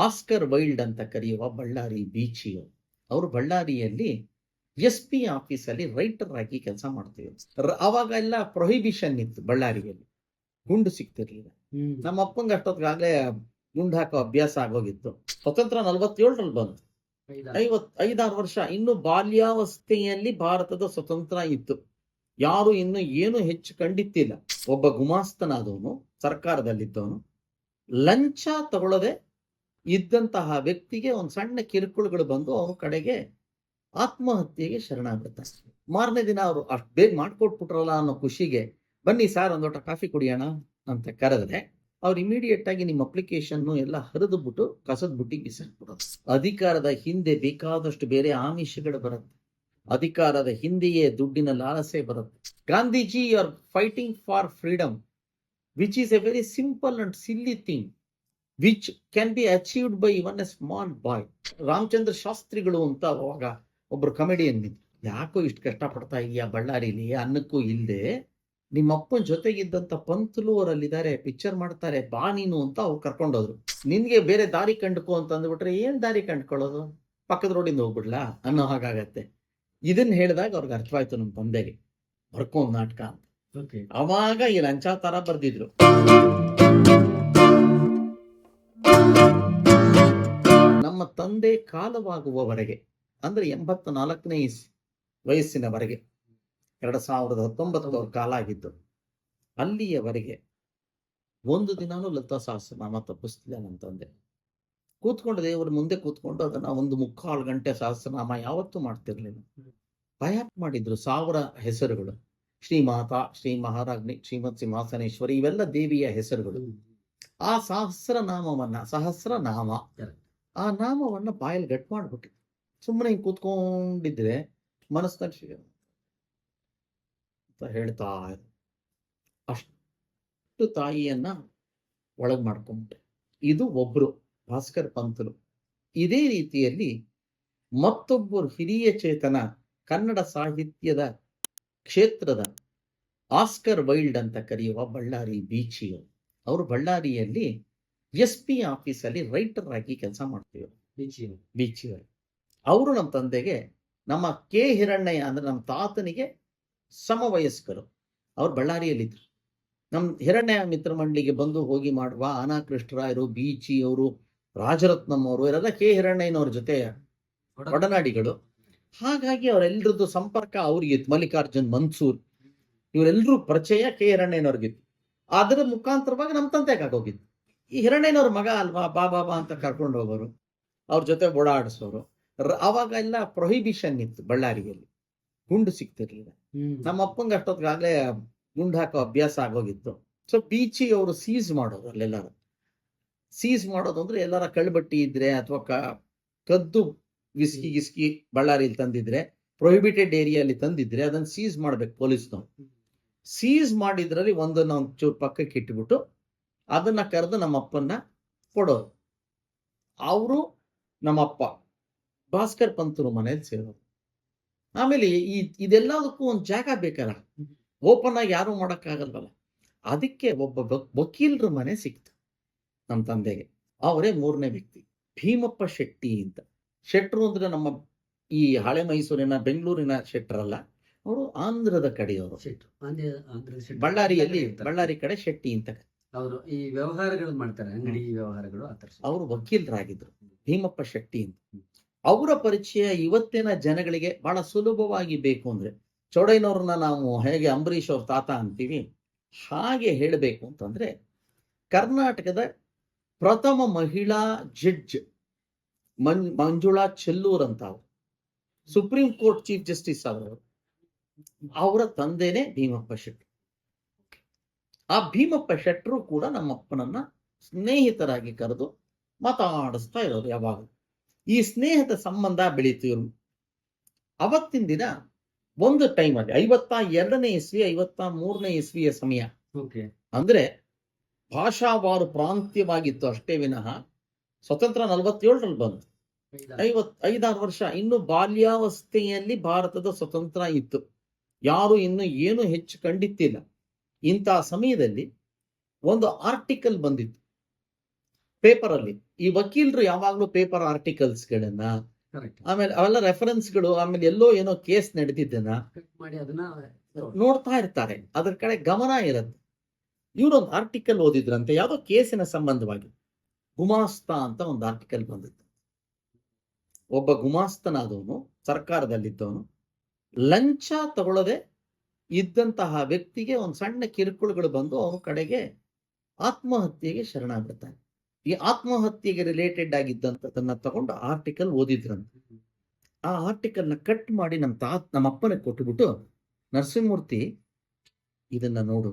Oscar wild ಅಂತ ಕರೆಯುವ ಬಳ್ಳಾರಿ ಬೀಚಿಯು ಅವರು ಬಳ್ಳಾರಿಯಲ್ಲಿ SP ಆಫೀಸಲ್ಲಿ ರೈಟರ್ ಆಗಿ ಕೆಲಸ ಮಾಡ್ತಿದ್ರು. ಅವಾಗೆಲ್ಲ ಪ್ರೊಹಿಬಿಷನ್ ಇತ್ತು ಬಳ್ಳಾರಿಯಲ್ಲಿ, ಗುಂಡು ಸಿಗ್ತಿರ್ಲಿಲ್ಲ. ನಮ್ಮ ಅಪ್ಪಂಗೆ ಅಷ್ಟೊತ್ತಿಗಾಗಲೇ ಗುಂಡು ಹಾಕೋ ಅಭ್ಯಾಸ ಆಗೋಗಿತ್ತು. ಸ್ವತಂತ್ರ 47ರಲ್ಲಿ ಬಂತು, 5-6 ವರ್ಷ. ಇನ್ನು ಬಾಲ್ಯಾವಸ್ಥೆಯಲ್ಲಿ ಭಾರತದ ಸ್ವತಂತ್ರ ಇತ್ತು. ಯಾರು ಇನ್ನು ಏನು ಹೆಚ್ಚು ಕಂಡಿತ್ತಿಲ್ಲ. ಒಬ್ಬ ಗುಮಾಸ್ತನಾದವನು, ಸರ್ಕಾರದಲ್ಲಿದ್ದವನು, ಲಂಚ ತಗೊಳ್ಳದೆ ಇದ್ದಂತಹ ವ್ಯಕ್ತಿಗೆ ಒಂದು ಸಣ್ಣ ಕಿರುಕುಳಗಳು ಬಂದು ಅವನ ಕಡೆಗೆ ಆತ್ಮಹತ್ಯೆಗೆ ಶರಣಾಗ್ಬಿಡ್ತಾನೆ. ಮಾರನೇ ದಿನ ಅವರು ಅಷ್ಟು ಬೇಗ ಮಾಡ್ಕೊಟ್ಬಿಟ್ರಲ್ಲ ಅನ್ನೋ ಖುಷಿಗೆ, ಬನ್ನಿ ಸರ್ ಒಂದು ಲೋಟ ಕಾಫಿ ಕುಡಿಯೋಣ ಅಂತ ಕರೆದ್ರೆ ಅವ್ರು ಇಮಿಡಿಯೇಟ್ ಆಗಿ ನಿಮ್ಮ ಅಪ್ಲಿಕೇಶನ್ ಎಲ್ಲ ಹರಿದು ಬಿಟ್ಟು ಕಸದ ಬುಟ್ಟಿಗೆ ಬಿಸಾಕ್ಬಿಡೋದು. ಅಧಿಕಾರದ ಹಿಂದೆ ಬೇಕಾದಷ್ಟು ಬೇರೆ ಆಮಿಷಗಳು ಬರುತ್ತೆ. ಅಧಿಕಾರದ ಹಿಂದೆಯೇ ದುಡ್ಡಿನ ಲಾಲಸೆ ಬರುತ್ತೆ. Gandhiji are fighting for freedom, which is a very simple and silly thing which can be achieved by even a small boy. Ramachandra ಶಾಸ್ತ್ರಿಗಳು ಅಂತ ಅವಾಗ ಒಬ್ರು ಕಮಿಡಿಯನ್ ಇದ್ರು. ಯಾಕೋ ಇಷ್ಟು ಕಷ್ಟಪಡ್ತಾ ಇದೆಯಾ ಬಳ್ಳಾರಿಲಿ, ಅನ್ನಕ್ಕೂ ಇಲ್ಲದೆ. ನಿಮ್ಮ ಅಪ್ಪನ ಜೊತೆಗಿದ್ದಂತ ಪಂತಲು ಅವರಲ್ಲಿದ್ದಾರೆ, ಪಿಕ್ಚರ್ ಮಾಡ್ತಾರೆ, ಬಾ ನೀನು ಅಂತ ಅವ್ರು ಕರ್ಕೊಂಡೋದ್ರು. ನಿನ್ಗೆ ಬೇರೆ ದಾರಿ ಕಂಡುಕೋ ಅಂತ ಅಂದ್ಬಿಟ್ರೆ ಏನ್ ದಾರಿ ಕಂಡ್ಕೊಳ್ಳೋದು, ಪಕ್ಕದ ರೋಡಿಂದ ಹೋಗ್ಬಿಡ್ಲಾ ಅನ್ನೋ ಹಾಗಾಗತ್ತೆ. ಇದನ್ನ ಹೇಳಿದಾಗ ಅವ್ರಿಗೆ ಅರ್ಥವಾಯ್ತು ನಮ್ಮ ತಂದೆಗೆ, ಬರ್ಕೊಂಡ್ ನಾಟಕ ಅಂತ. ಅವಾಗ ಈ ಲಂಚ ತರ ಬರ್ದಿದ್ರು. ನಮ್ಮ ತಂದೆ ಕಾಲವಾಗುವವರೆಗೆ, ಅಂದ್ರೆ 84ನೇ ವಯಸ್ಸಿನವರೆಗೆ, 2019 ಅವ್ರ ಕಾಲ ಆಗಿದ್ದು, ಅಲ್ಲಿಯವರೆಗೆ ಒಂದು ದಿನಾನೂ ಲಲಿತಾ ಸಹಸ್ರನಾಮ ತಪ್ಪಿಸ್ತಿಲ್ಲ ನಮ್ಮ ತಂದೆ. ಕೂತ್ಕೊಂಡು ದೇವರ ಮುಂದೆ ಕೂತ್ಕೊಂಡು ಅದನ್ನ 1.25 ಗಂಟೆ ಸಹಸ್ರನಾಮ ಯಾವತ್ತೂ ಮಾಡ್ತಿರ್ಲಿಲ್ಲ. ಬಯಾಪ್ ಮಾಡಿದ್ರು 1000 ಹೆಸರುಗಳು. ಶ್ರೀ ಮಾತಾ, ಶ್ರೀ ಮಹಾರಾಜ್ನಿ, ಶ್ರೀಮತ್ ಸಿಂಹಾಸನೇಶ್ವರಿ, ಇವೆಲ್ಲ ದೇವಿಯ ಹೆಸರುಗಳು. ಆ ಸಹಸ್ರನಾಮ ಆ ನಾಮವನ್ನ ಬಾಯಲ್ಲಿ ಗಟ್ ಮಾಡ್ಬಿಟ್ಟಿದ್ರು. ಸುಮ್ಮನೆ ಹಿಂಗೆ ಕೂತ್ಕೊಂಡಿದ್ರೆ ಮನಸ್ಸಿನಲ್ಲಿ ಅಂತ ಹೇಳ್ತಾ ಅಷ್ಟು ತಾಯಿಯನ್ನ ಒಳಗ್ ಮಾಡ್ಕೊಂಡ್ಬಿಟ್ಟೆ. ಇದು ಒಬ್ರು ಭಾಸ್ಕರ್ ಪಂತಲು. ಇದೇ ರೀತಿಯಲ್ಲಿ ಮತ್ತೊಬ್ಬರು ಹಿರಿಯ ಚೇತನ ಕನ್ನಡ ಸಾಹಿತ್ಯದ ಕ್ಷೇತ್ರದ ಆಸ್ಕರ್ ವೈಲ್ಡ್ ಅಂತ ಕರೆಯುವ ಬಳ್ಳಾರಿ ಬೀಚಿಯು ಅವರು ಬಳ್ಳಾರಿಯಲ್ಲಿ SP ಆಫೀಸಲ್ಲಿ ರೈಟರ್ ಆಗಿ ಕೆಲಸ ಮಾಡ್ತಿದ್ರು. ಬೀಚಿಯವರು ಅವರು ನಮ್ಮ ತಂದೆಗೆ, ನಮ್ಮ ಕೆ ಹಿರಣ್ಣಯ್ಯ ಅಂದ್ರೆ ನಮ್ಮ ತಾತನಿಗೆ ಸಮವಯಸ್ಕರು. ಅವ್ರು ಬಳ್ಳಾರಿಯಲ್ಲಿದ್ರು. ನಮ್ಮ ಹಿರಣ್ಯ ಮಿತ್ರ ಮಂಡಳಿಗೆ ಬಂದು ಹೋಗಿ ಮಾಡುವ ಆನಾ ಕೃಷ್ಣರಾಯರು, ಬೀಚಿ ಅವರು, ರಾಜರತ್ನಂ ಅವರು, ಇವರೆಲ್ಲ ಕೆ ಹಿರಣ್ಣಯ್ಯನವ್ರ ಜೊತೆ ಒಡನಾಡಿಗಳು. ಹಾಗಾಗಿ ಅವರೆಲ್ಲರದ್ದು ಸಂಪರ್ಕ ಅವ್ರಿಗಿತ್ತು. ಮಲ್ಲಿಕಾರ್ಜುನ್ ಮನ್ಸೂರ್ ಇವರೆಲ್ಲರೂ ಪರಿಚಯ ಕೆ ಹಿರಣ್ಣಯ್ಯನವ್ರಿಗಿತ್ತು. ಅದರ ಮುಖಾಂತರವಾಗಿ ನಮ್ಮ ತಂದೆಗೆ ಆಗೋಗಿತ್ತು. ಈ ಹಿರಣ್ಣಯ್ಯನವ್ರ ಮಗ ಅಲ್ವಾ, ಬಾ ಅಂತ ಕರ್ಕೊಂಡು ಹೋಗೋರು, ಅವ್ರ ಜೊತೆ ಓಡಾಡಿಸೋರು. ಅವಾಗೆಲ್ಲ ಪ್ರೊಹಿಬಿಷನ್ ಇತ್ತು ಬಳ್ಳಾರಿಯಲ್ಲಿ, ಗುಂಡು ಸಿಗ್ತಿರ್ಲಿಲ್ಲ. ನಮ್ಮ ಅಪ್ಪಂಗೆ ಅಷ್ಟೊತ್ತಿಗಾಗಲೇ ಗುಂಡು ಹಾಕೋ ಅಭ್ಯಾಸ ಆಗೋಗಿತ್ತು. ಸೊ ಬೀಚಿ ಅವರು ಸೀಸ್ ಮಾಡೋದು, ಅಲ್ಲೆಲ್ಲರೂ ಸೀಸ್ ಮಾಡೋದು ಅಂದ್ರೆ ಎಲ್ಲರ ಕಳ್ಬಟ್ಟಿ ಇದ್ರೆ ಅಥವಾ ಕದ್ದು ಗಿಸ್ಕಿ ಬಳ್ಳಾರಿಯಲ್ಲಿ ತಂದಿದ್ರೆ, ಪ್ರೊಹಿಬಿಟೆಡ್ ಏರಿಯಾಲಿ ತಂದಿದ್ರೆ ಅದನ್ನ ಸೀಸ್ ಮಾಡ್ಬೇಕು ಪೊಲೀಸ್ನವ್ರು. ಸೀಸ್ ಮಾಡಿದ್ರಲ್ಲಿ ಒಂದನ್ನ ಒಂಚೂರು ಪಕ್ಕಕ್ಕೆ ಇಟ್ಬಿಟ್ಟು ಅದನ್ನ ಕರೆದು ನಮ್ಮ ಅಪ್ಪನ್ನ ಕೊಡೋರು. ಅವರು ನಮ್ಮಪ್ಪ ಭಾಸ್ಕರ್ ಪಂತರು ಮನೇಲಿ ಸೇರೋದು. ಆಮೇಲೆ ಇದೆಲ್ಲದಕ್ಕೂ ಒಂದು ಜಾಗ ಬೇಕಲ್ಲ, ಓಪನ್ ಆಗಿ ಯಾರು ಮಾಡೋಕ್ಕಾಗಲ್ವಲ್ಲ. ಅದಕ್ಕೆ ಒಬ್ಬ ವಕೀಲರ ಮನೆ ಸಿಕ್ತು ನಮ್ಮ ತಂದೆಗೆ. ಅವರೇ 3ನೇ ವ್ಯಕ್ತಿ, ಭೀಮಪ್ಪ ಶೆಟ್ಟಿ ಅಂತ. ಶೆಟ್ರು ಅಂದ್ರೆ ನಮ್ಮ ಈ ಹಳೆ ಮೈಸೂರಿನ ಬೆಂಗಳೂರಿನ ಶೆಟ್ರಲ್ಲ, ಅವರು ಆಂಧ್ರದ ಕಡೆಯವರು. ಬಳ್ಳಾರಿ ಕಡೆ ಶೆಟ್ಟಿ ಅಂತ. ಅವರು ಈ ವ್ಯವಹಾರಗಳು ಮಾಡ್ತಾರೆ, ಅಂಗಡಿ ವ್ಯವಹಾರಗಳು. ಅವರು ವಕೀಲರಾಗಿದ್ರು, ಭೀಮಪ್ಪ ಶೆಟ್ಟಿ ಅಂತ. ಅವರ ಪರಿಚಯ ಇವತ್ತಿನ ಜನಗಳಿಗೆ ಬಹಳ ಸುಲಭವಾಗಿ ಬೇಕು ಅಂದ್ರೆ, ಚೌಡಯ್ಯನವ್ರನ್ನ ನಾವು ಹೇಗೆ ಅಂಬರೀಷ್ ಅವ್ರ ತಾತ ಅಂತೀವಿ ಹಾಗೆ ಹೇಳಬೇಕು ಅಂತಂದ್ರೆ, ಕರ್ನಾಟಕದ ಪ್ರಥಮ ಮಹಿಳಾ ಜಡ್ಜ್ ಮಂಜುಳಾ ಚೆಲ್ಲೂರ್ ಅಂತ, ಅವರು ಸುಪ್ರೀಂ ಕೋರ್ಟ್ ಚೀಫ್ ಜಸ್ಟಿಸ್ ಅವರು. ಅವರ ತಂದೆನೇ ಭೀಮಪ್ಪ ಶೆಟ್ರು. ಆ ಭೀಮಪ್ಪ ಶೆಟ್ರು ಕೂಡ ನಮ್ಮಪ್ಪನನ್ನ ಸ್ನೇಹಿತರಾಗಿ ಕರೆದು ಮಾತಾಡಿಸ್ತಾ ಇರೋರು ಯಾವಾಗ. ಈ ಸ್ನೇಹದ ಸಂಬಂಧ ಬೆಳೀತು ಇವರು. ಅವತ್ತಿನ ದಿನ ಒಂದು ಟೈಮಲ್ಲಿ 52ನೇ ಇಸ್ವಿ 53ನೇ ಇಸ್ವಿಯ ಸಮಯ, ಅಂದ್ರೆ ಭಾಷಾವಾರು ಪ್ರಾಂತ್ಯವಾಗಿತ್ತು ಅಷ್ಟೇ ವಿನಃ ಸ್ವತಂತ್ರ 47ರಲ್ಲಿ ಬಂತು. 5-6 ವರ್ಷ ಇನ್ನು ಬಾಲ್ಯಾವಸ್ಥೆಯಲ್ಲಿ ಭಾರತದ ಸ್ವತಂತ್ರ ಇತ್ತು. ಯಾರು ಇನ್ನು ಏನು ಹೆಚ್ಚು ಕಂಡಿತ್ತಿಲ್ಲ. ಇಂತಹ ಸಮಯದಲ್ಲಿ ಒಂದು ಆರ್ಟಿಕಲ್ ಬಂದಿತ್ತು ಪೇಪರ್ ಅಲ್ಲಿ ಈ ವಕೀಲರು ಯಾವಾಗ್ಲೂ ಪೇಪರ್ ಆರ್ಟಿಕಲ್ಸ್ಗಳನ್ನ, ಕರೆಕ್ಟ್ ಆಮೇಲೆ ಅವೆಲ್ಲ ರೆಫರೆನ್ಸ್ಗಳು, ಆಮೇಲೆ ಎಲ್ಲೋ ಏನೋ ಕೇಸ್ ನಡೆದಿದ್ದನ್ನ ಕಟ್ ಮಾಡಿ ಅದನ್ನ ನೋಡ್ತಾ ಇರ್ತಾರೆ, ಅದ್ರ ಕಡೆ ಗಮನ ಇರುತ್ತೆ. ಇವರೊಂದು ಆರ್ಟಿಕಲ್ ಓದಿದ್ರಂತೆ, ಯಾವುದೋ ಕೇಸಿನ ಸಂಬಂಧವಾಗಿ. ಗುಮಾಸ್ತ ಅಂತ ಒಂದು ಆರ್ಟಿಕಲ್ ಬಂದಿತ್ತು. ಒಬ್ಬ ಗುಮಾಸ್ತನಾದವನು, ಸರ್ಕಾರದಲ್ಲಿದ್ದವನು, ಲಂಚ ತಗೊಳ್ಳದೆ ಇದ್ದಂತಹ ವ್ಯಕ್ತಿಗೆ ಒಂದು ಸಣ್ಣ ಕಿರುಕುಳಗಳು ಬಂದು ಅವನ ಕಡೆಗೆ ಆತ್ಮಹತ್ಯೆಗೆ ಶರಣಾಗ್ಬಿಡ್ತಾನೆ. ಈ ಆತ್ಮಹತ್ಯೆಗೆ ರಿಲೇಟೆಡ್ ಆಗಿದ್ದಂಥದ್ದನ್ನ ತಗೊಂಡು ಆರ್ಟಿಕಲ್ ಓದಿದ್ರಂತೆ. ಆ ಆರ್ಟಿಕಲ್ನ ಕಟ್ ಮಾಡಿ ನಮ್ಮ ಅಪ್ಪನಿಗೆ ಕೊಟ್ಟುಬಿಟ್ಟು, ನರಸಿಂಹಮೂರ್ತಿ ಇದನ್ನ ನೋಡು,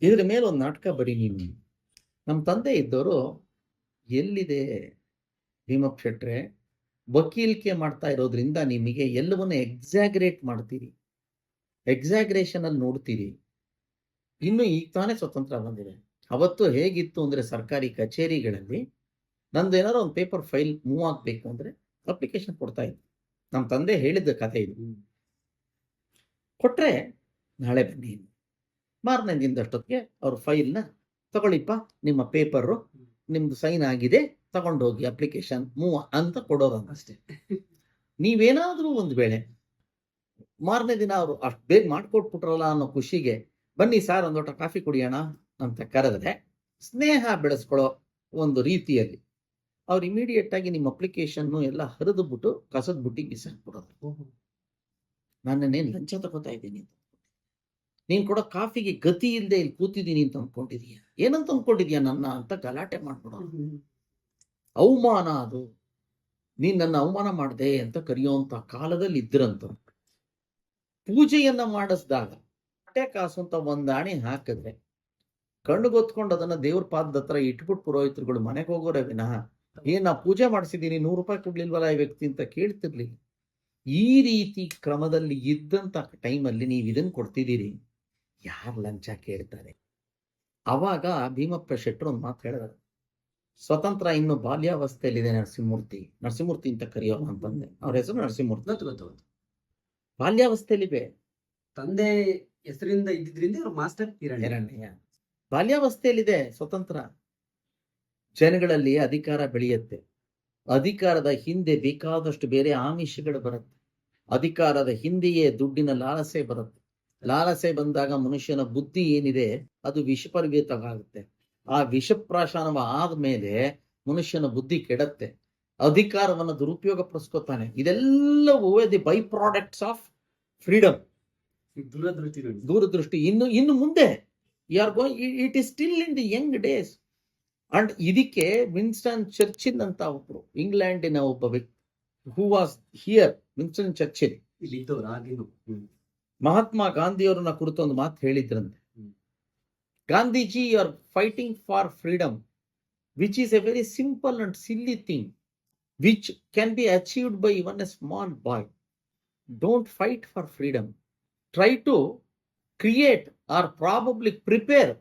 ಇದ್ರ ಮೇಲೆ ಒಂದು ನಾಟಕ ಬರೀ ನೀನು. ನಮ್ಮ ತಂದೆ ಇದ್ದವರು, ಎಲ್ಲಿದೆ ಭೀಮಪ್ಪ ಶೆಟ್ರೆ, ವಕೀಲಿಕೆ ಮಾಡ್ತಾ ಇರೋದ್ರಿಂದ ನಿಮಗೆ ಎಲ್ಲವನ್ನ ಎಕ್ಸಾಗ್ರೇಟ್ ಮಾಡ್ತೀರಿ, ಎಕ್ಸಾಗ್ರೇಷನ್ ಅಲ್ಲಿ ನೋಡ್ತೀರಿ. ಇನ್ನು ಈಗ ತಾನೇ ಸ್ವತಂತ್ರ ಬಂದಿದೆ. ಅವತ್ತು ಹೇಗಿತ್ತು ಅಂದ್ರೆ, ಸರ್ಕಾರಿ ಕಚೇರಿಗಳಲ್ಲಿ ನಂದು ಏನಾದ್ರು ಒಂದು ಪೇಪರ್ ಫೈಲ್ ಮೂವ್ ಆಗ್ಬೇಕು ಅಂದ್ರೆ ಅಪ್ಲಿಕೇಶನ್ ಕೊಡ್ತಾ ಇದ್ದೆ. ನಮ್ಮ ತಂದೆ ಹೇಳಿದ್ದ ಕಥೆ ಇದು. ಕೊಟ್ರೆ ನಾಳೆ ಬನ್ನಿ, ಮಾರನೇ ದಿನದಷ್ಟೊತ್ತಿಗೆ ಅವ್ರ ಫೈಲ್ನ ತಗೊಳ್ಳಿಪ್ಪ, ನಿಮ್ಮ ಪೇಪರು ನಿಮ್ದು ಸೈನ್ ಆಗಿದೆ, ತಗೊಂಡೋಗಿ ಅಪ್ಲಿಕೇಶನ್ ಮೂವ್ ಅಂತ ಕೊಡೋರು ಅಷ್ಟೇ. ನೀವೇನಾದ್ರೂ ಒಂದು ವೇಳೆ ಮಾರನೇ ದಿನ ಅವರು ಅಷ್ಟು ಬೇಗ ಮಾಡ್ಕೊಟ್ಬಿಟ್ರಲ್ಲ ಅನ್ನೋ ಖುಷಿಗೆ, ಬನ್ನಿ ಸರ್ ಒಂದು ಲೋಟ ಕಾಫಿ ಕುಡಿಯೋಣ ಅಂತ ಕರೆದ್ರೆ, ಸ್ನೇಹ ಬೆಳೆಸ್ಕೊಳ್ಳೋ ಒಂದು ರೀತಿಯಲ್ಲಿ ಅವ್ರು ಇಮಿಡಿಯೇಟ್ ಆಗಿ ನಿಮ್ಮ ಅಪ್ಲಿಕೇಶನ್ ಎಲ್ಲ ಹರಿದು ಬಿಟ್ಟು ಕಸದ ಬುಟ್ಟಿಗೆ ಬಿಸಾಕ್ಬಿಡೋದು. ನಾನೇನು ಲಂಚ ತಗೋತಾ ಇದ್ದೀನಿ, ನೀನ್ ಕೊಡೋ ಕಾಫಿಗೆ ಗತಿ ಇಲ್ಲದೆ ಇಲ್ಲಿ ಕೂತಿದ್ದೀನಿ ಅಂತ ಅನ್ಕೊಂಡಿದೀಯ, ಏನಂತ ಅನ್ಕೊಂಡಿದ್ಯಾ ನನ್ನ ಅಂತ ಗಲಾಟೆ ಮಾಡ್ಬಿಡೋದು. ಅವಮಾನ ಅದು, ನೀನ್ ನನ್ನ ಅವಮಾನ ಮಾಡಿದೆ ಅಂತ ಕರೆಯುವಂತ ಕಾಲದಲ್ಲಿ ಇದ್ರಂತ. ಪೂಜೆಯನ್ನ ಮಾಡಿಸಿದಾಗ ಹೊಟ್ಟೆ ಕಾಸು ಅಂತ ಒಂದಾಣಿ ಹಾಕಿದ್ರೆ ಕಣ್ಣು ಗೊತ್ಕೊಂಡು ಅದನ್ನ ದೇವ್ರ ಪಾದದ ಹತ್ರ ಇಟ್ಬಿಟ್ಟು ಪುರೋಹಿತರುಗಳು ಮನೆಗೆ ಹೋಗೋರೇ ವಿನಃ, ನಾ ಪೂಜೆ ಮಾಡಿಸಿದ್ದೀನಿ, 100 ರೂಪಾಯಿ ಕೊಡ್ಲಿಲ್ವಲ್ಲ ಈ ವ್ಯಕ್ತಿ ಅಂತ ಕೇಳ್ತಿರ್ಲಿಲ್ಲ. ಈ ರೀತಿ ಕ್ರಮದಲ್ಲಿ ಇದ್ದಂತ ಟೈಮಲ್ಲಿ ನೀವು ಇದನ್ನ ಕೊಡ್ತಿದ್ದೀರಿ, ಯಾರು ಲಂಚ ಕೇಳ್ತಾರೆ? ಅವಾಗ ಭೀಮಪ್ಪ ಶೆಟ್ಟರು ಒಂದು ಮಾತು ಹೇಳಿದ್ರು, ಸ್ವತಂತ್ರ ಇನ್ನು ಬಾಲ್ಯಾವಸ್ಥೆಯಲ್ಲಿದೆ ನರಸಿಂಹಮೂರ್ತಿ, ನರಸಿಂಹಮೂರ್ತಿ ಅಂತ ಕರೆಯೋಣ ಅಂತಂದೆ. ಅವ್ರ ಹೆಸರು ನರಸಿಂಹಮೂರ್ತಿ. ಗೊತ್ತು ಬಾಲ್ಯಾವಸ್ಥೆಯಲ್ಲಿವೆ, ತಂದೆ ಹೆಸರಿಂದ ಇದ್ದಿದ್ರಿಂದ ಇವ್ರು ಮಾಸ್ಟರ್ ಹಿರಣ್ಯ. ಬಾಲ್ಯಾವಸ್ಥೆಯಲ್ಲಿದೆ ಸ್ವತಂತ್ರ. ಜನಗಳಲ್ಲಿ ಅಧಿಕಾರ ಬೆಳೆಯುತ್ತೆ, ಅಧಿಕಾರದ ಹಿಂದೆ ಬೇಕಾದಷ್ಟು ಬೇರೆ ಆಮಿಷಗಳು ಬರುತ್ತೆ, ಅಧಿಕಾರದ ಹಿಂದೆಯೇ ದುಡ್ಡಿನ ಲಾಲಸೆ ಬರುತ್ತೆ. ಲಾಲಸೆ ಬಂದಾಗ ಮನುಷ್ಯನ ಬುದ್ಧಿ ಏನಿದೆ ಅದು ವಿಷಪರಿವೇತವಾಗುತ್ತೆ. ಆ ವಿಷಪ್ರಾಶನವ ಆದ್ಮೇಲೆ ಮನುಷ್ಯನ ಬುದ್ಧಿ ಕೆಡತ್ತೆ, ಅಧಿಕಾರವನ್ನು ದುರುಪಯೋಗ ಪಡಿಸ್ಕೊತಾನೆ. ಇದೆಲ್ಲವೂ the byproducts of freedom, ದೂರದೃಷ್ಟಿ. ಇನ್ನು ಮುಂದೆ it is still in the young days. And ಇದಕ್ಕೆ ವಿನ್ಸ್ಟನ್ ಚರ್ಚಿಲ್ ಅಂತ ಒಬ್ರು, ಇಂಗ್ಲೆಂಡಿನ ಒಬ್ಬ ವ್ಯಕ್ತಿ, who was here, Winston Churchill, Mahatma ಗಾಂಧಿಯವರನ್ನ ಕುರಿತು ಒಂದು ಮಾತು ಹೇಳಿದ್ರಂತೆ. Gandhiji, you are fighting for freedom, which is a very simple and silly thing, which can be achieved by even a small boy. Don't fight for freedom, try to create R probably prepare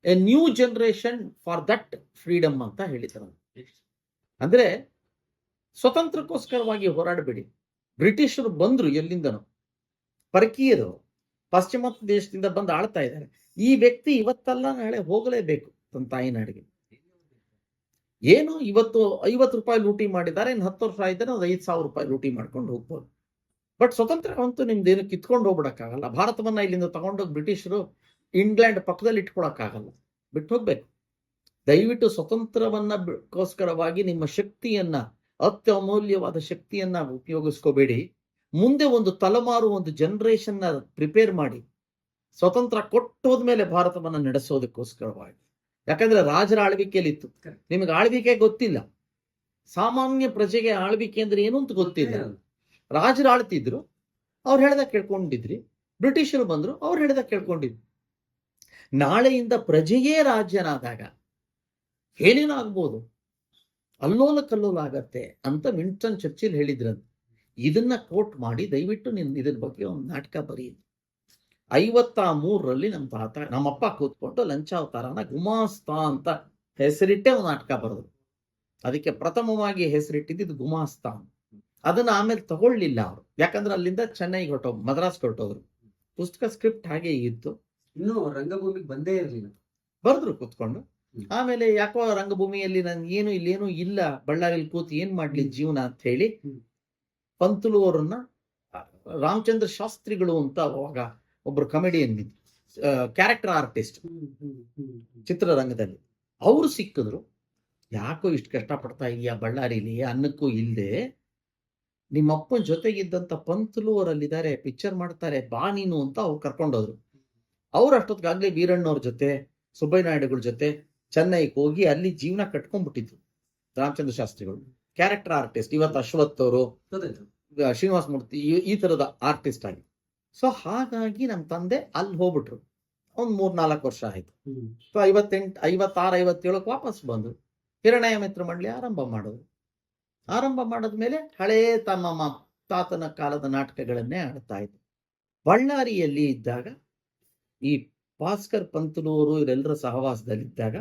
A new generation for that freedom ಅಂತ ಹೇಳಿದ್ರು. ಅಂದ್ರೆ ಸ್ವತಂತ್ರಕ್ಕೋಸ್ಕರವಾಗಿ ಹೋರಾಡಬೇಡಿ. ಬ್ರಿಟಿಷರು ಬಂದ್ರು ಎಲ್ಲಿಂದನೋ, ಪರಕೀಯರು ಪಾಶ್ಚಿಮಾತ್ಯ ದೇಶದಿಂದ ಬಂದು ಆಳ್ತಾ ಇದ್ದಾರೆ. ಈ ವ್ಯಕ್ತಿ ಇವತ್ತಲ್ಲ ನಾಳೆ ಹೋಗಲೇಬೇಕು ತನ್ನ ತಾಯಿನಾಡಿಗೆ. ಏನು ಇವತ್ತು 50 ರೂಪಾಯಿ ಲೂಟಿ ಮಾಡಿದ್ದಾರೆ, ಇನ್ನು 10 ವರ್ಷ ಆಯ್ತಾನೆ ಒಂದು 5,000 ರೂಪಾಯಿ ಲೂಟಿ ಮಾಡ್ಕೊಂಡು ಹೋಗ್ಬೋದು. ಬಟ್ ಸ್ವತಂತ್ರವಂತೂ ನಿಮ್ದೇನು ಕಿತ್ಕೊಂಡು ಹೋಗ್ಬಿಡಕ್ಕಾಗಲ್ಲ. ಭಾರತವನ್ನ ಇಲ್ಲಿಂದ ತಗೊಂಡೋಗಿ ಬ್ರಿಟಿಷರು ಇಂಗ್ಲೆಂಡ್ ಪಕ್ಕದಲ್ಲಿ ಇಟ್ಕೊಳಕ್ಕಾಗಲ್ಲ, ಬಿಟ್ಟು ಹೋಗ್ಬೇಕು. ದಯವಿಟ್ಟು ಸ್ವತಂತ್ರವನ್ನಕ್ಕೋಸ್ಕರವಾಗಿ ನಿಮ್ಮ ಶಕ್ತಿಯನ್ನ, ಅತ್ಯಮೂಲ್ಯವಾದ ಶಕ್ತಿಯನ್ನ ಉಪಯೋಗಿಸ್ಕೋಬೇಡಿ. ಮುಂದೆ ಒಂದು ತಲೆಮಾರು, ಒಂದು ಜನರೇಷನ್ ಪ್ರಿಪೇರ್ ಮಾಡಿ, ಸ್ವತಂತ್ರ ಕೊಟ್ಟೋದ್ಮೇಲೆ ಭಾರತವನ್ನ ನಡೆಸೋದಕ್ಕೋಸ್ಕರವಾಗಿ. ಯಾಕಂದ್ರೆ ರಾಜರ ಆಳ್ವಿಕೆಯಲ್ಲಿತ್ತು, ನಿಮಗೆ ಆಳ್ವಿಕೆ ಗೊತ್ತಿಲ್ಲ. ಸಾಮಾನ್ಯ ಪ್ರಜೆಗೆ ಆಳ್ವಿಕೆ ಅಂದ್ರೆ ಏನು ಅಂತ ಗೊತ್ತಿಲ್ಲ. ರಾಜರು ಆಳ್ತಿದ್ರು, ಅವ್ರು ಹೇಳ್ದಾಗ ಕೇಳ್ಕೊಂಡಿದ್ರಿ. ಬ್ರಿಟಿಷರು ಬಂದ್ರು, ಅವ್ರು ಹೇಳ್ದಾಗ ಕೇಳ್ಕೊಂಡಿದ್ರಿ. ನಾಳೆಯಿಂದ ಪ್ರಜೆಯೇ ರಾಜ್ಯನಾದಾಗ ಏನೇನಾಗ್ಬೋದು, ಅಲ್ಲೋಲ ಕಲ್ಲೋಲ ಆಗತ್ತೆ ಅಂತ ವಿನ್ಸ್ಟನ್ ಚರ್ಚಿಲ್ ಹೇಳಿದ್ರಂತೆ. ಇದನ್ನ ಕೋಟ್ ಮಾಡಿ ದಯವಿಟ್ಟು ಇದ್ರ ಬಗ್ಗೆ ಒಂದು ನಾಟಕ ಬರೀರಿ. 53ರಲ್ಲಿ ನಮ್ಮ ತಾತ, ನಮ್ಮಪ್ಪ ಕೂತ್ಕೊಂಡು ಲಂಚಾವತಾರನ ಗುಮಾಸ್ತ ಅಂತ ಹೆಸರಿಟ್ಟೆ ಒಂದು ನಾಟಕ ಬರೆದ್ರು. ಅದಕ್ಕೆ ಪ್ರಥಮವಾಗಿ ಹೆಸರಿಟ್ಟಿದ್ದು ಗುಮಾಸ್ತ. ಅದನ್ನ ಆಮೇಲೆ ತಗೊಳ್ಳಿಲ್ಲ ಅವರು, ಯಾಕಂದ್ರೆ ಅಲ್ಲಿಂದ ಚೆನ್ನೈಗೆ ಮದ್ರಾಸ್ ಹೊರಟೋದ್ರು. ಪುಸ್ತಕ ಸ್ಕ್ರಿಪ್ಟ್ ಹಾಗೆ ಇತ್ತು, ಇನ್ನು ರಂಗಭೂಮಿಗೆ ಬಂದೇ ಇರಲಿಲ್ಲ. ಬರೆದ್ರು ಕೂತ್ಕೊಂಡು. ಆಮೇಲೆ ಯಾಕೋ ರಂಗಭೂಮಿಯಲ್ಲಿ ನನ್ಗೇನು ಇಲ್ಲೇನು ಇಲ್ಲ, ಬಳ್ಳಾರಿಯಲ್ಲಿ ಕೂತು ಏನ್ ಮಾಡ್ಲಿ ಜೀವನ ಅಂತ ಹೇಳಿ ಪಂತುಲು ಅವರನ್ನ ರಾಮಚಂದ್ರ ಶಾಸ್ತ್ರಿಗಳು ಅಂತ ಅವಾಗ ಒಬ್ರು ಕಮಿಡಿಯನ್ ಕ್ಯಾರೆಕ್ಟರ್ ಆರ್ಟಿಸ್ಟ್ ಚಿತ್ರರಂಗದಲ್ಲಿ ಅವರು ಸಿಕ್ಕಿದ್ರು. ಯಾಕೋ ಇಷ್ಟು ಕಷ್ಟಪಡ್ತಾ ಇದೆಯಾ ಬಳ್ಳಾರಿಲಿ, ಅನ್ನಕ್ಕೂ ಇಲ್ಲದೆ ನಿಮ್ಮಪ್ಪನ ಜೊತೆಗಿದ್ದಂತ ಪಂತುಲು ಅವರಲ್ಲಿದ್ದಾರೆ, ಪಿಕ್ಚರ್ ಮಾಡ್ತಾರೆ, ಬಾ ನೀನು ಅಂತ ಅವ್ರು ಕರ್ಕೊಂಡೋದ್ರು. ಅವ್ರು ಅಷ್ಟೊತ್ತಿಗಾಗ್ಲೇ ವೀರಣ್ಣವ್ರ ಜೊತೆ, ಸುಬ್ಬಯ್ಯ ನಾಯ್ಡುಗಳ ಜೊತೆ ಚೆನ್ನೈಗೆ ಹೋಗಿ ಅಲ್ಲಿ ಜೀವನ ಕಟ್ಕೊಂಡ್ಬಿಟ್ಟಿದ್ರು ರಾಮಚಂದ್ರ ಶಾಸ್ತ್ರಿಗಳು. ಕ್ಯಾರೆಕ್ಟರ್ ಆರ್ಟಿಸ್ಟ್, ಇವತ್ತು ಅಶ್ವಥ್ ಅವರು, ಶ್ರೀನಿವಾಸ ಮೂರ್ತಿ ಈ ತರದ ಆರ್ಟಿಸ್ಟ್ ಆಗಿ. ಸೊ ಹಾಗಾಗಿ ನಮ್ಮ ತಂದೆ ಅಲ್ಲಿ ಹೋಗ್ಬಿಟ್ರು. ಒಂದ್ 3-4 ವರ್ಷ ಆಯ್ತು. ಸೊ 56-57 ವಾಪಸ್ ಬಂದ್ರು. ಹಿರಣ್ಯ ಮಿತ್ರ ಮಂಡಳಿ ಆರಂಭ ಮಾಡಿದ್ಮೇಲೆ ಹಳೇ ತಮ್ಮ ತಾತನ ಕಾಲದ ನಾಟಕಗಳನ್ನೇ ಆಡ್ತಾ ಇದ್ರು. ಬಳ್ಳಾರಿಯಲ್ಲಿ ಇದ್ದಾಗ ಈ ಭಾಸ್ಕರ್ ಪಂತುಲೂರು ಇವರೆಲ್ಲರ ಸಹವಾಸದಲ್ಲಿದ್ದಾಗ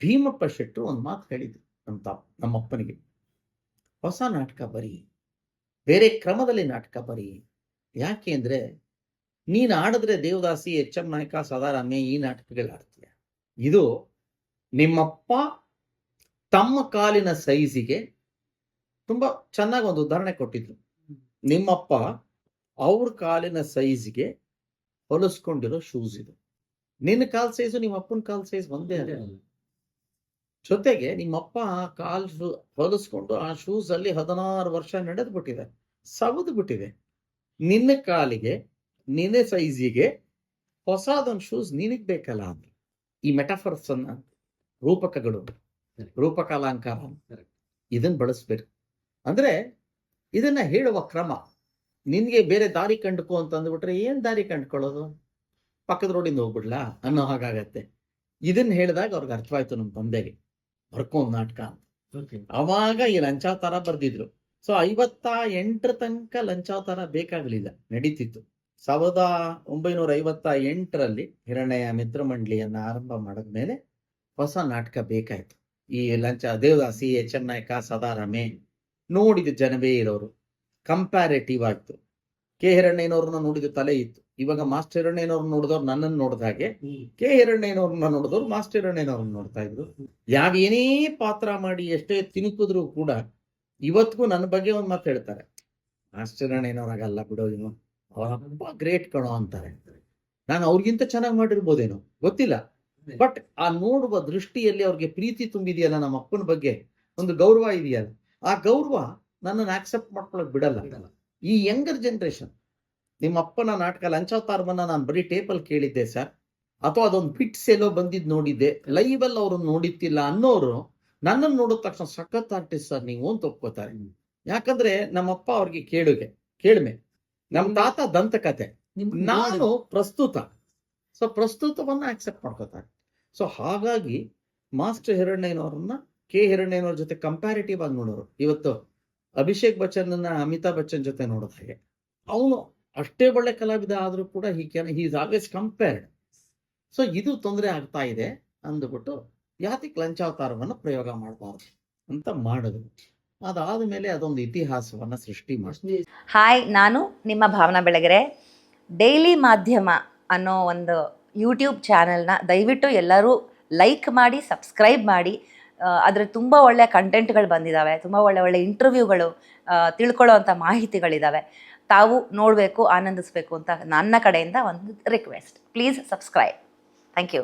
ಭೀಮಪ್ಪ ಶೆಟ್ಟರು ಒಂದು ಮಾತು ಹೇಳಿದ್ರು ನಮ್ಮಪ್ಪನಿಗೆ, ಹೊಸ ನಾಟಕ ಬರೀ, ಬೇರೆ ಕ್ರಮದಲ್ಲಿ ನಾಟಕ ಬರೀ. ಯಾಕೆ ಅಂದ್ರೆ ನೀನು ಆಡಿದ್ರೆ ದೇವದಾಸಿ, ಎಚ್ ಎಂ ನಾಯಕ, ಸದಾರಾಮೆ ಈ ನಾಟಕಗಳು ಆಡ್ತೀಯ. ಇದು ನಿಮ್ಮಪ್ಪ ತಮ್ಮ ಕಾಲಿನ ಸೈಜಿಗೆ ತುಂಬಾ ಚೆನ್ನಾಗಿ ಒಂದು ಉದಾಹರಣೆ ಕೊಟ್ಟಿದ್ರು. ನಿಮ್ಮಪ್ಪ ಅವ್ರ ಕಾಲಿನ ಸೈಜ್ಗೆ ಹೊಲಿಸ್ಕೊಂಡಿರೋ ಶೂಸ್ ಇದು. ನಿನ್ನ ಕಾಲ್ ಸೈಜು ನಿಮ್ಮ ಅಪ್ಪನ ಕಾಲ್ ಸೈಜ್ ಒಂದೇ ಅಲ್ಲ. ಜೊತೆಗೆ ನಿಮ್ಮಪ್ಪ ಹೊಲಿಸ್ಕೊಂಡು ಆ ಶೂಸ್ ಅಲ್ಲಿ 16 ವರ್ಷ ನಡೆದು ಬಿಟ್ಟಿದೆ, ಸವದು ಬಿಟ್ಟಿದೆ. ನಿನ್ನ ಕಾಲಿಗೆ, ನಿನ್ನ ಸೈಜಿಗೆ ಹೊಸದೊಂದು ಶೂಸ್ ನಿನಗ್ ಬೇಕಲ್ಲ ಅಂತ. ಈ ಮೆಟಾಫರ್ಸ್ ಅನ್ನ, ರೂಪಕಗಳು, ರೂಪಕಾಲಂಕಾರ ಇದನ್ನ ಬಳಸ್ಬೇಕು. ಅಂದ್ರೆ ಇದನ್ನ ಹೇಳುವ ಕ್ರಮ. ನಿನ್ಗೆ ಬೇರೆ ದಾರಿ ಕಂಡುಕೋ ಅಂತ ಅಂದ್ಬಿಟ್ರೆ ಏನ್ ದಾರಿ ಕಂಡುಕೊಳ್ಳೋದು, ಪಕ್ಕದ ರೋಡಿಂದ ಹೋಗ್ಬಿಡ್ಲಾ ಅನ್ನೋ ಹಾಗಾಗತ್ತೆ. ಇದನ್ನ ಹೇಳಿದಾಗ ಅವ್ರಿಗೆ ಅರ್ಥವಾಯ್ತು ನಮ್ಮ ತಂದೆಗೆ, ಬರ್ಕೋ ಒಂದು ನಾಟಕ ಅಂತ. ಅವಾಗ ಈ ಲಂಚಾವತಾರ ಬರ್ದಿದ್ರು. ಸೊ 58 ತನಕ ಲಂಚಾವತಾರ ಬೇಕಾಗ್ಲಿಲ್ಲ, ನಡೀತಿತ್ತು. 1958ರಲ್ಲಿ ಹಿರಣ್ಯ ಮಿತ್ರ ಮಂಡಳಿಯನ್ನ ಆರಂಭ ಮಾಡಿದ್ಮೇಲೆ ಹೊಸ ನಾಟಕ ಬೇಕಾಯ್ತು. ಈ ದೇವದಾಸಿ, ಎಚ್ ಎಂ ನಾಯಕ, ಸದಾರಾಮೆ ನೋಡಿದ ಜನವೇ ಇರೋರು. ಕಂಪ್ಯಾರೇಟಿವ್ ಆಯ್ತು. ಕೆ ಹಿರಣ್ಣಯ್ಯನವ್ರನ್ನ ನೋಡಿದ ತಲೆ ಇತ್ತು. ಇವಾಗ ಮಾಸ್ಟರ್ ಹಿರಣ್ಣಯ್ಯನವ್ರನ್ನ ನೋಡಿದವ್ರು ನನ್ನನ್ನು ನೋಡಿದ ಹಾಗೆ ಕೆ ಹಿರಣ್ಣಯ್ಯನವ್ರನ್ನ ನೋಡಿದವ್ರು ಮಾಸ್ಟರ್ ಹಿರಣ್ಣಯ್ಯನವ್ರನ್ನ ನೋಡ್ತಾ ಇದ್ರು. ಏನೇ ಪಾತ್ರ ಮಾಡಿ ಎಷ್ಟೇ ತಿನ್ಕಿದ್ರು ಕೂಡ ಇವತ್ತಿಗೂ ನನ್ನ ಬಗ್ಗೆ ಒಂದು ಮಾತು ಹೇಳ್ತಾರೆ, ಮಾಸ್ಟರ್ ಹಿರಣ್ಣಯ್ಯನವ್ರಾಗಲ್ಲ ಬಿಡೋದೇನೋ, ಅವರಪ್ಪ ಗ್ರೇಟ್ ಕಣೋ ಅಂತಾರೆ. ನಾನು ಅವ್ರಿಗಿಂತ ಚೆನ್ನಾಗಿ ಮಾಡಿರ್ಬೋದೇನೋ ಗೊತ್ತಿಲ್ಲ, ಬಟ್ ಆ ನೋಡುವ ದೃಷ್ಟಿಯಲ್ಲಿ ಅವ್ರಿಗೆ ಪ್ರೀತಿ ತುಂಬಿದೆಯಲ್ಲ, ನಮ್ಮ ಅಪ್ಪನ ಬಗ್ಗೆ ಒಂದು ಗೌರವ ಇದೆಯಲ್ಲ, ಆ ಗೌರವ ನನ್ನನ್ನು ಆಕ್ಸೆಪ್ಟ್ ಮಾಡ್ಕೊಳಕ್ ಬಿಡಲ್ಲ. ಈ ಯಂಗರ್ ಜನರೇಷನ್, ನಿಮ್ಮ ಅಪ್ಪನ ನಾಟಕ ಲಂಚಾವತಾರವನ್ನ ನಾನು ಬರೀ ಟೇಪಲ್ಲಿ ಕೇಳಿದ್ದೆ ಸರ್, ಅಥವಾ ಅದೊಂದು ಬಿಟ್ಸ್ ಎಲ್ಲೋ ಬಂದಿದ್ದು ನೋಡಿದ್ದೆ, ಲೈವ್ ಅಲ್ಲಿ ಅವ್ರನ್ನ ನೋಡಿತ್ತಿಲ್ಲ ಅನ್ನೋರು ನನ್ನನ್ನು ನೋಡಿದ ತಕ್ಷಣ ಸಖತ್ ಆರ್ಟಿಸ್ಟ್ ಸರ್ ನೀವು ಅಂತ ಒಪ್ಕೋತಾರೆ. ಯಾಕಂದ್ರೆ ನಮ್ಮಪ್ಪ ಅವ್ರಿಗೆ ಕೇಳ್ಮೆ, ನಮ್ಮ ತಾತ ದಂತಕತೆ, ನಾನು ಪ್ರಸ್ತುತ. ಸೊ ಪ್ರಸ್ತುತವನ್ನ ಆಕ್ಸೆಪ್ಟ್ ಮಾಡ್ಕೋತಾರೆ. ಸೊ ಹಾಗಾಗಿ ಮಾಸ್ಟರ್ ಹಿರಣ್ಣಯ್ಯನವ್ರನ್ನ ಕೆ ಹಿರಣ್ಣಯ್ಯನವ್ರ ಜೊತೆ ಕಂಪ್ಯಾರಿಟಿವ್ ಆಗಿ ನೋಡೋರು. ಇವತ್ತು ಅಭಿಷೇಕ್ ಬಚ್ಚನ್ ಅಮಿತಾಬ್ ಬಚ್ಚನ್ ಜೊತೆ ನೋಡೋದ ಹಾಗೆ, ಅವನು ಅಷ್ಟೇ ಒಳ್ಳೆ ಕಲಾವಿದ ಆದ್ರೂ ಕೂಡ he is always compared. So ಇದು ತೊಂದರೆ ಆಗ್ತಾ ಇದೆ ಅಂದ್ಬಿಟ್ಟು ಯಾತಿಕ್ ಲಂಚಾವತಾರವನ್ನ ಪ್ರಯೋಗ ಮಾಡಬಾರ್ದು ಅಂತ ಮಾಡಿದ್ರು. ಅದಾದ ಮೇಲೆ ಅದೊಂದು ಇತಿಹಾಸವನ್ನ ಸೃಷ್ಟಿ ಮಾಡಿ. ಹಾಯ್, ನಾನು ನಿಮ್ಮ ಭಾವನಾ ಬೆಳಗೆರೆ. ಡೈಲಿ ಮಾಧ್ಯಮ ಅನ್ನೋ ಒಂದು ಯೂಟ್ಯೂಬ್ ಚಾನೆಲ್ನ ದಯವಿಟ್ಟು ಎಲ್ಲರೂ ಲೈಕ್ ಮಾಡಿ, ಸಬ್ಸ್ಕ್ರೈಬ್ ಮಾಡಿ. ಅದರ ತುಂಬ ಒಳ್ಳೆಯ ಕಂಟೆಂಟ್ಗಳು ಬಂದಿದ್ದಾವೆ, ತುಂಬ ಒಳ್ಳೆ ಇಂಟರ್ವ್ಯೂಗಳು, ತಿಳ್ಕೊಳ್ಳೋ ಅಂಥ ಮಾಹಿತಿಗಳಿದ್ದಾವೆ. ತಾವು ನೋಡಬೇಕು, ಆನಂದಿಸಬೇಕು ಅಂತ ನನ್ನ ಕಡೆಯಿಂದ ಒಂದು request. Please subscribe. Thank you.